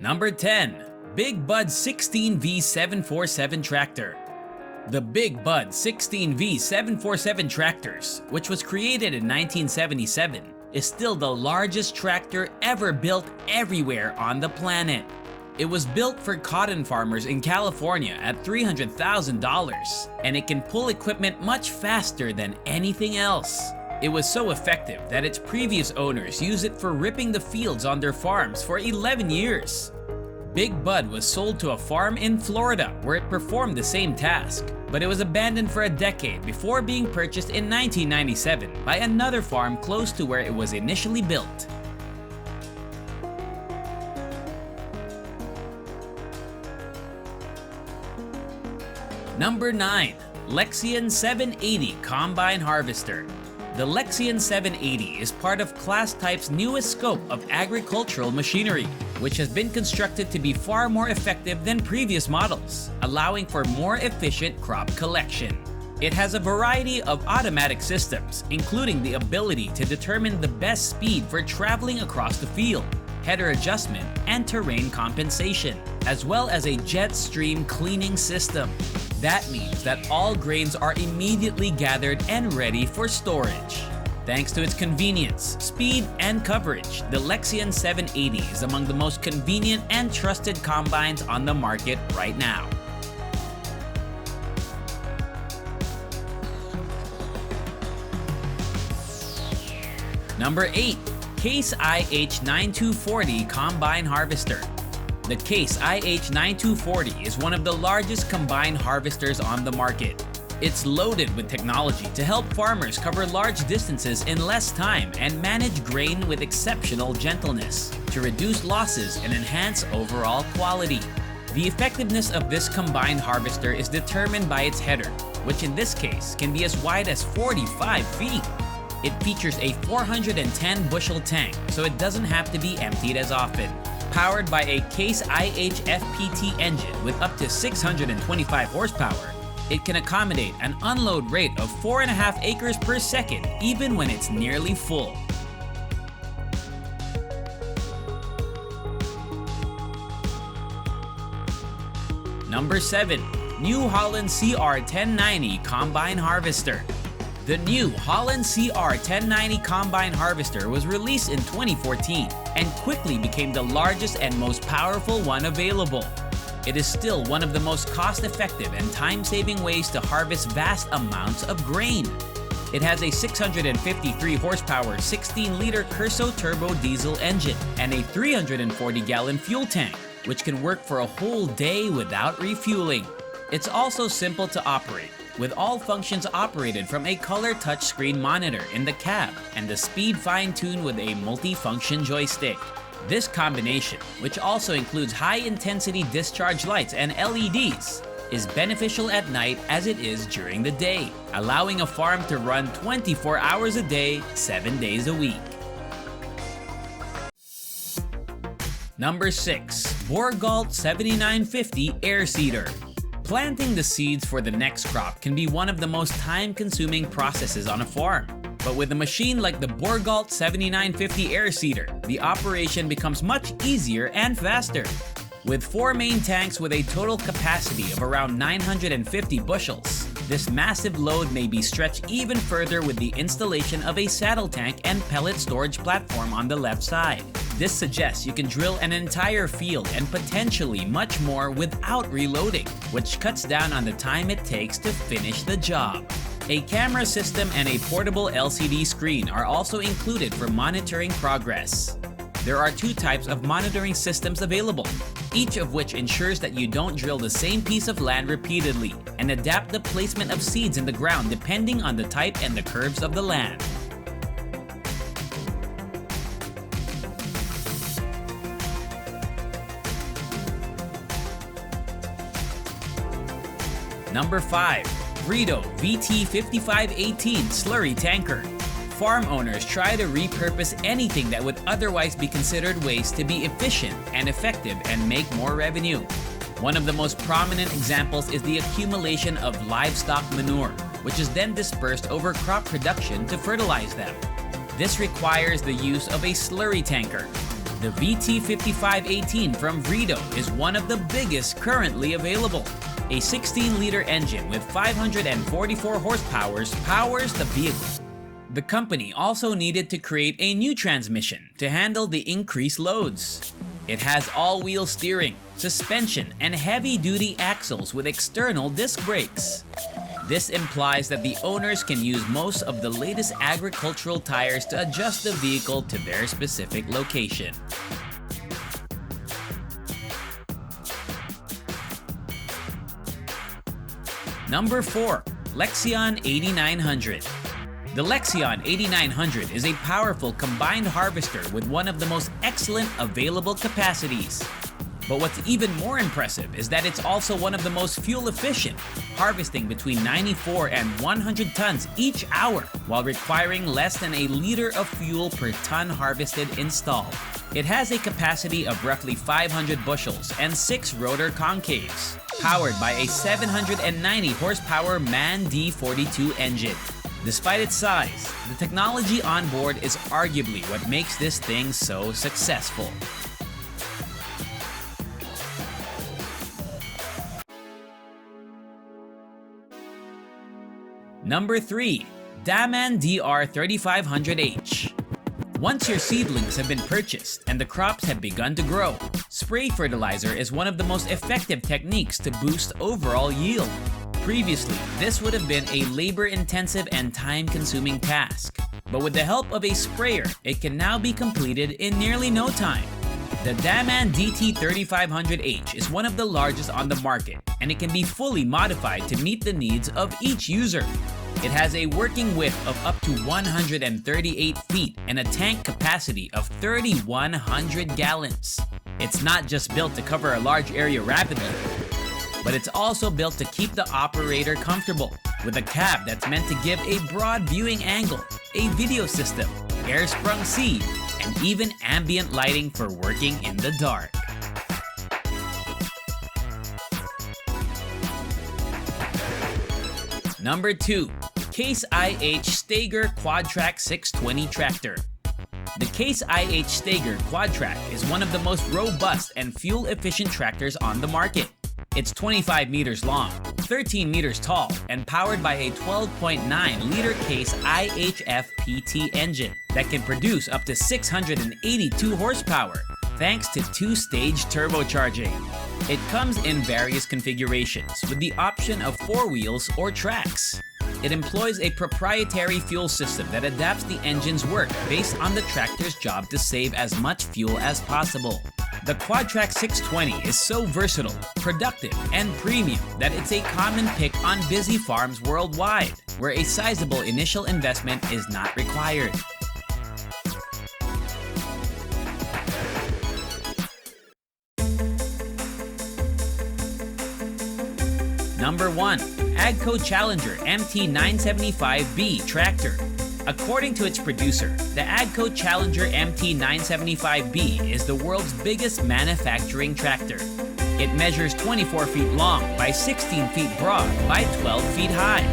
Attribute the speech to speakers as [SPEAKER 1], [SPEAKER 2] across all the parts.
[SPEAKER 1] Number 10. Big Bud 16V747 Tractor. The Big Bud 16V747 Tractors, which was created in 1977, is still the largest tractor ever built everywhere on the planet. It was built for cotton farmers in California at $300,000, and it can pull equipment much faster than anything else. It was so effective that its previous owners used it for ripping the fields on their farms for 11 years. Big Bud was sold to a farm in Florida where it performed the same task, but it was abandoned for a decade before being purchased in 1997 by another farm close to where it was initially built. Number 9. Lexion 780 Combine Harvester. The Lexion 780 is part of Class Type's newest scope of agricultural machinery, which has been constructed to be far more effective than previous models, allowing for more efficient crop collection. It has a variety of automatic systems, including the ability to determine the best speed for traveling across the field, header adjustment, and terrain compensation, as well as a jet stream cleaning system. That means that all grains are immediately gathered and ready for storage. Thanks to its convenience, speed, and coverage, the Lexion 780 is among the most convenient and trusted combines on the market right now. Number 8. Case IH9240 Combine Harvester. The Case IH9240 is one of the largest combine harvesters on the market. It's loaded with technology to help farmers cover large distances in less time and manage grain with exceptional gentleness to reduce losses and enhance overall quality. The effectiveness of this combine harvester is determined by its header, which in this case can be as wide as 45 feet. It features a 410 bushel tank, so it doesn't have to be emptied as often. Powered by a Case IH FPT engine with up to 625 horsepower, it can accommodate an unload rate of 4.5 acres per second even when it's nearly full. Number 7. New Holland CR1090 Combine Harvester. The new Holland CR1090 Combine Harvester was released in 2014 and quickly became the largest and most powerful one available. It is still one of the most cost-effective and time-saving ways to harvest vast amounts of grain. It has a 653 horsepower 16-liter Curso turbo diesel engine and a 340-gallon fuel tank, which can work for a whole day without refueling. It's also simple to operate, with all functions operated from a color touchscreen monitor in the cab and the speed fine-tuned with a multi-function joystick. This combination, which also includes high-intensity discharge lights and LEDs, is beneficial at night as it is during the day, allowing a farm to run 24 hours a day, 7 days a week. Number 6. Borgault 7950 Air Seeder. Planting the seeds for the next crop can be one of the most time-consuming processes on a farm. But with a machine like the Borgault 7950 Air Seeder, the operation becomes much easier and faster. With 4 main tanks with a total capacity of around 950 bushels, this massive load may be stretched even further with the installation of a saddle tank and pellet storage platform on the left side. This suggests you can drill an entire field and potentially much more without reloading, which cuts down on the time it takes to finish the job. A camera system and a portable LCD screen are also included for monitoring progress. There are 2 types of monitoring systems available, each of which ensures that you don't drill the same piece of land repeatedly and adapt the placement of seeds in the ground depending on the type and the curves of the land. Number 5. Vredo VT5518 Slurry Tanker. Farm owners try to repurpose anything that would otherwise be considered waste to be efficient and effective and make more revenue. One of the most prominent examples is the accumulation of livestock manure, which is then dispersed over crop production to fertilize them. This requires the use of a slurry tanker. The VT5518 from Vredo is one of the biggest currently available. A 16-liter engine with 544 horsepower powers the vehicle. The company also needed to create a new transmission to handle the increased loads. It has all-wheel steering, suspension, and heavy-duty axles with external disc brakes. This implies that the owners can use most of the latest agricultural tires to adjust the vehicle to their specific location. Number 4. Lexion 8900. The Lexion 8900 is a powerful combined harvester with one of the most excellent available capacities. But what's even more impressive is that it's also one of the most fuel efficient, harvesting between 94 and 100 tons each hour while requiring less than a liter of fuel per ton harvested installed. It has a capacity of roughly 500 bushels and 6 rotor concaves, powered by a 790 horsepower MAN D42 engine. Despite its size, the technology on board is arguably what makes this thing so successful. Number 3. Damman DR3500 H. Once your seedlings have been purchased and the crops have begun to grow, spray fertilizer is one of the most effective techniques to boost overall yield. Previously, this would have been a labor-intensive and time-consuming task, but with the help of a sprayer, it can now be completed in nearly no time. The Damman DR3500 H is one of the largest on the market, and it can be fully modified to meet the needs of each user. It has a working width of up to 138 feet and a tank capacity of 3,100 gallons. It's not just built to cover a large area rapidly, but it's also built to keep the operator comfortable, with a cab that's meant to give a broad viewing angle, a video system, air-sprung seat, and even ambient lighting for working in the dark. Number 2. Case IH Steiger Quadrac 620 Tractor. The Case IH Steiger Quadrac is one of the most robust and fuel-efficient tractors on the market. It's 25 meters long, 13 meters tall, and powered by a 12.9-liter Case IHF PT engine that can produce up to 682 horsepower, thanks to 2-stage turbocharging. It comes in various configurations with the option of 4 wheels or tracks. It employs a proprietary fuel system that adapts the engine's work based on the tractor's job to save as much fuel as possible. The Quadrac 620 is so versatile, productive, and premium that it's a common pick on busy farms worldwide, where a sizable initial investment is not required. Number 1. Agco Challenger MT975B Tractor. According to its producer, the Agco Challenger MT975B is the world's biggest manufacturing tractor. It measures 24 feet long by 16 feet broad by 12 feet high.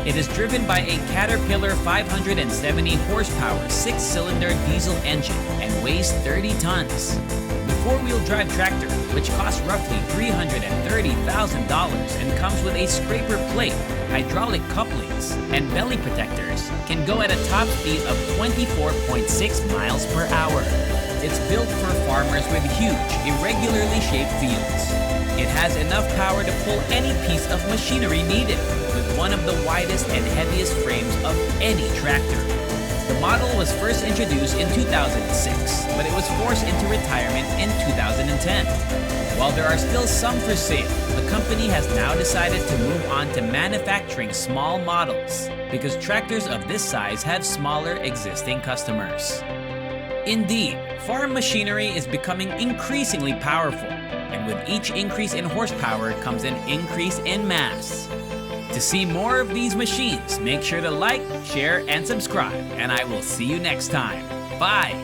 [SPEAKER 1] It is driven by a Caterpillar 570 horsepower 6-cylinder diesel engine and weighs 30 tons. The 4-wheel drive tractor, which costs roughly $330,000 and comes with a scraper plate, hydraulic couplings, and belly protectors, can go at a top speed of 24.6 miles per hour. It's built for farmers with huge, irregularly shaped fields. It has enough power to pull any piece of machinery needed, with one of the widest and heaviest frames of any tractor. The model was first introduced in 2006, but it was forced into retirement in 2010. While there are still some for sale, the company has now decided to move on to manufacturing small models because tractors of this size have smaller existing customers. Indeed, farm machinery is becoming increasingly powerful, and with each increase in horsepower comes an increase in mass. To see more of these machines, make sure to like, share, and subscribe, and I will see you next time. Bye!